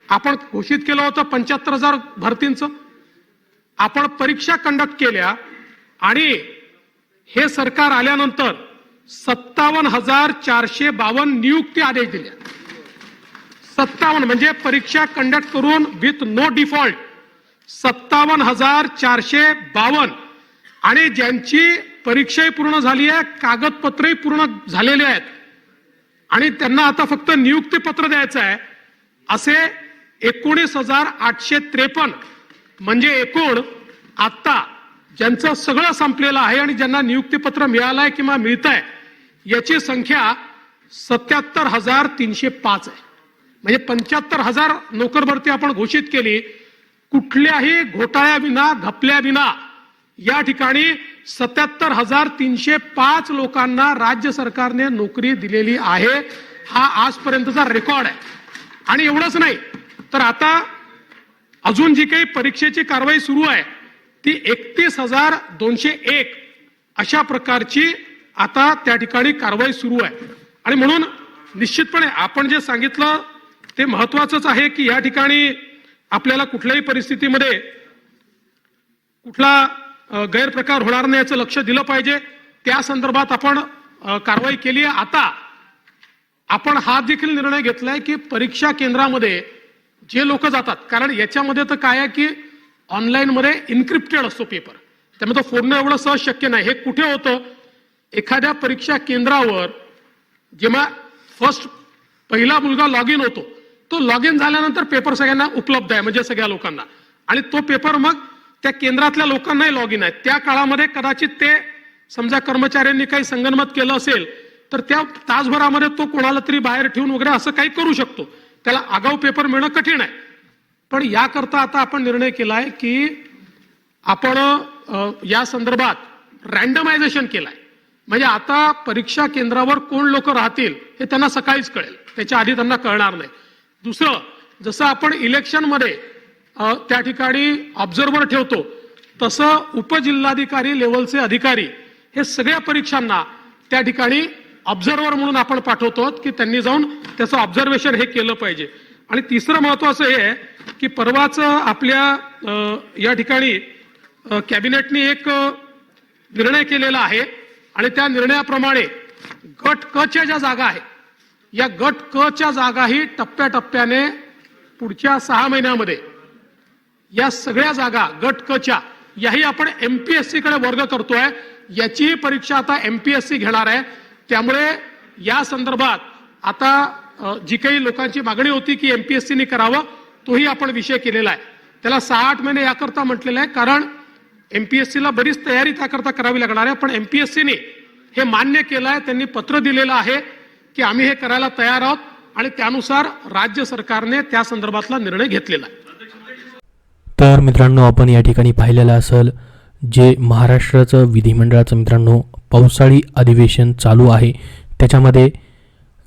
आपण घोषित केलं होतं 75,000 भरतींचं, आपण परीक्षा कंडक्ट केल्या आणि हे सरकार आल्यानंतर 57,452 नियुक्ती आदेश दिल्या. 57 म्हणजे परीक्षा कंडक्ट करून विथ नो डिफॉल्ट 57,452 आणि ज्यांची परीक्षाही पूर्ण झाली आहे, कागदपत्रही पूर्ण झालेले आहेत आणि त्यांना आता फक्त नियुक्तीपत्र द्यायचं आहे, असे 19,853 म्हणजे एकूण आता ज्यांचं सगळं संपलेलं आहे आणि ज्यांना नियुक्तीपत्र मिळालं आहे किंवा मिळत आहे याची संख्या 77,305 आहे. म्हणजे 75,000 नोकर भरती आपण घोषित केली, कुठल्याही घोटाळ्याविना घपल्याविना या ठिकाणी 77,305 लोकांना राज्य सरकारने नोकरी दिलेली आहे. हा आजपर्यंतचा रेकॉर्ड आहे. आणि एवढंच नाही तर आता अजून जी काही परीक्षेची कारवाई सुरू आहे ती 31,201 अशा प्रकारची आता त्या ठिकाणी कारवाई सुरू आहे. आणि म्हणून निश्चितपणे आपण जे सांगितलं ते महत्वाचंच आहे की या ठिकाणी आपल्याला कुठल्याही परिस्थितीमध्ये कुठला गैरप्रकार होणार नाही याचं लक्ष दिलं पाहिजे. त्या संदर्भात आपण कारवाई केली आहे. आता आपण हा देखील निर्णय घेतलाय की परीक्षा केंद्रामध्ये जे लोक जातात, कारण याच्यामध्ये तर काय आहे की ऑनलाईन मध्ये इन्क्रिप्टेड असतो पेपर, त्यामुळे तो फोडणं एवढं सहज शक्य नाही. हे कुठे होतं, एखाद्या परीक्षा केंद्रावर जेव्हा पहिला मुलगा लॉग इन होतो, तो लॉग इन झाल्यानंतर पेपर सगळ्यांना उपलब्ध आहे, म्हणजे सगळ्या लोकांना, आणि तो पेपर मग त्या केंद्रातल्या लोकांनाही लॉग इन आहे. त्या काळामध्ये कदाचित ते समजा कर्मचाऱ्यांनी काही संगनमत केलं असेल तर त्या तासभरामध्ये तो कोणाला तरी बाहेर ठेवून वगैरे असं काही करू शकतो. त्याला आगाऊ पेपर मिळणं कठीण आहे. पण याकरता आता आपण निर्णय केलाय की आपण या संदर्भात रँडमायझेशन केलाय. म्हणजे आता परीक्षा केंद्रावर कोण लोक राहतील हे त्यांना सकाळीच कळेल, त्याच्या आधी त्यांना कळणार नाही. दुसरं, जसं आपण इलेक्शनमध्ये त्या ठिकाणी ऑब्झर्व्हर ठेवतो तसं उपजिल्हाधिकारी लेवलचे अधिकारी हे सगळ्या परीक्षांना त्या ठिकाणी ऑब्झर्व्हर म्हणून आपण पाठवतो की त्यांनी जाऊन त्याचं ऑब्झर्वेशन हे केलं पाहिजे. आणि तिसरं महत्वाचं हे आहे की परवाच आपल्या या ठिकाणी कॅबिनेटने एक निर्णय केलेला आहे आणि त्या निर्णयाप्रमाणे गट क च्या ज्या जागा आहेत, या गट क च्या जागाही टप्प्याटप्प्याने पुढच्या 6 महिन्यामध्ये या सगळ्या जागा गट क च्या याही आपण एमपीएससी कडे वर्ग करतोय. याची परीक्षा आता एमपीएससी घेणार आहे. त्यामुळे या संदर्भात आता जी काही लोकांची मागणी होती की एमपीएससीने करावं, तोही आपण विषय केलेला आहे. त्याला 6-8 महिने याकरता म्हटलेलं आहे, कारण एमपीएससीला बरीच तयारी त्याकरता करावी लागणार आहे. पण एमपीएससीने हे मान्य केलं आहे, त्यांनी पत्र दिलेलं आहे की आम्ही हे करायला तयार आहोत आणि त्यानुसार राज्य सरकारने त्या संदर्भातला निर्णय घेतलेला आहे. तर मित्रांनो, आपण या ठिकाणी पाहिलेलं असेल जे महाराष्ट्राचं विधिमंडळाचं मित्रांनो पावसाळी अधिवेशन चालू आहे, त्याच्यामध्ये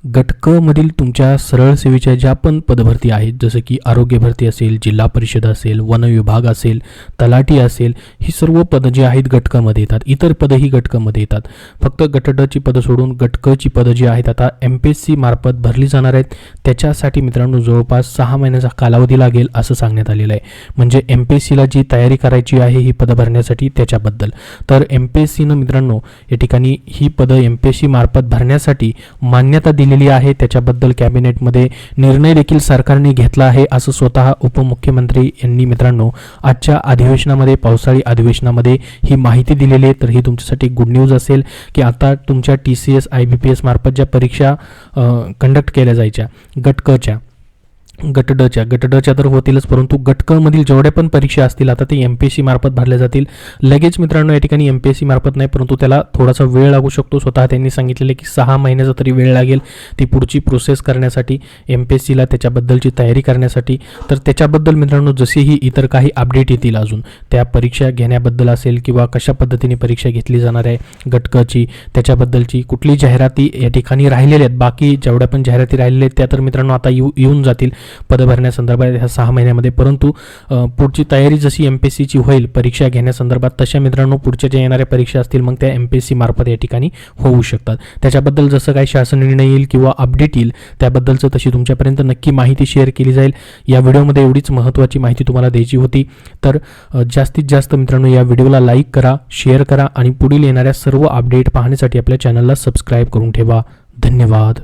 गट क मधील तुमच्या सरळ सेवेच्या ज्या पण पदभरती आहेत, जसं की आरोग्य भरती असेल, जिल्हा परिषद असेल, वन विभाग असेल, तलाठी असेल, ही सर्व पदं जी आहेत गट क मध्ये येतात. इतर पदंही गट क मध्ये येतात. फक्त गट ड ची पदं सोडून गट क ची पदं जी आहेत आता एमपीएससी मार्फत भरली जाणार आहेत. त्याच्यासाठी मित्रांनो जवळपास 6 महिन्याचा कालावधी लागेल असं सांगण्यात आलेलं आहे. म्हणजे एमपीएससीला जी तयारी करायची आहे ही पदं भरण्यासाठी त्याच्याबद्दल. तर एमपीएससीनं मित्रांनो या ठिकाणी ही पदं एमपीएससी मार्फत भरण्यासाठी मान्यता दिली आहे. त्याच्याबद्दल कॅबिनेटमध्ये निर्णय देखील सरकारने घेतला आहे असं स्वतः उपमुख्यमंत्री यांनी मित्रांनो आजच्या अधिवेशनामध्ये, पावसाळी अधिवेशनामध्ये ही माहिती दिलेली आहे. तर ही तुमच्यासाठी गुड न्यूज असेल की आता तुमच्या TCS IBPS मार्फत ज्या परीक्षा कंडक्ट केल्या जायच्या गट क च्या, गट ड च्या तर होतीलच, परंतु गट क मधील जेवढ्या पण परीक्षा असतील आता ते एमपीएससी मार्फत भरल्या जातील. लगेच मित्रांनो या ठिकाणी एमपीएससी मार्फत नाही, परंतु त्याला थोडासा वेळ लागू शकतो. स्वतः त्यांनी सांगितलेले की 6 महिन्याचा तरी वेळ लागेल ती पुढची प्रोसेस करण्यासाठी, एमपीएससीला त्याच्याबद्दलची तयारी करण्यासाठी. तर त्याच्याबद्दल मित्रांनो जसेही इतर काही अपडेट येतील अजून त्या परीक्षा घेण्याबद्दल असेल किंवा कशा पद्धतीने परीक्षा घेतली जाणार आहे गट क ची, त्याच्याबद्दलची कुठली जाहिराती या ठिकाणी राहिलेल्या आहेत, बाकी जेवढ्या पण जाहिराती राहिलेल्या आहेत त्या तर मित्रांनो आता येऊन जातील. पद भरण्यासंदर्भात ह्या 6 महिन्यामध्ये. परंतु पुढची तयारी जशी MPSCची होईल परीक्षा घेण्यासंदर्भात, तशा मित्रांनो पुढच्या ज्या येणाऱ्या परीक्षा असतील मग त्या MPSC मार्फत या ठिकाणी होऊ शकतात. त्याच्याबद्दल जसं काही शासन निर्णय येईल किंवा अपडेट येईल त्याबद्दलचं तशी तुमच्यापर्यंत नक्की माहिती शेअर केली जाईल. या व्हिडिओमध्ये एवढीच महत्त्वाची माहिती तुम्हाला द्यायची होती. तर जास्तीत जास्त मित्रांनो या व्हिडिओला लाईक करा, शेअर करा आणि पुढील येणाऱ्या सर्व अपडेट पाहण्यासाठी आपल्या चॅनलला सबस्क्राईब करून ठेवा. धन्यवाद.